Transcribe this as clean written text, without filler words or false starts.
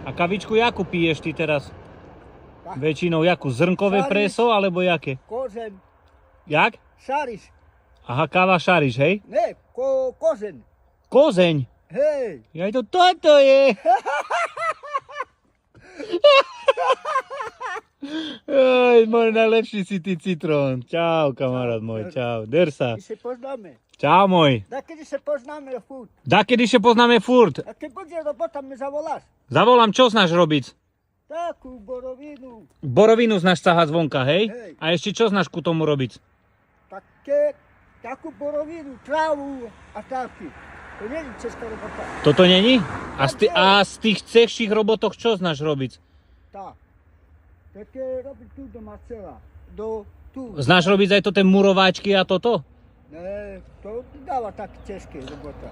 A kavičku jakú piješ ty teraz? Väčšinou jakú? Zrnkové Šariš. preso alebo jaké? Kožen. Jak? Šariš. Aha, káva šariš, hej? Ne, kožen. Kozeň. Hej. Ja to toto je. Oj, môj najlepší si ty citrón. Čau, kamarát môj, čau. Der sa. My se poznáme. Čau, môj. Dakedy se poznáme furt. Dakedy sa poznáme furt. A keď bude robota, mi zavoláš. Zavolám, čo znáš robiť? Takú borovinu. Borovinu znáš sahať zvonka, hej? Hej. A ešte čo znáš ku tomu robiť? Takú borovinu, trávu a taky. To nie je česká robota. Toto není? A z tých cechších robotoch čo znáš robiť? Tak. Také robí tu doma celá. Tu. Znáš robiť aj to tie murováčky a toto? Ne, to dáva tak ťažké robota.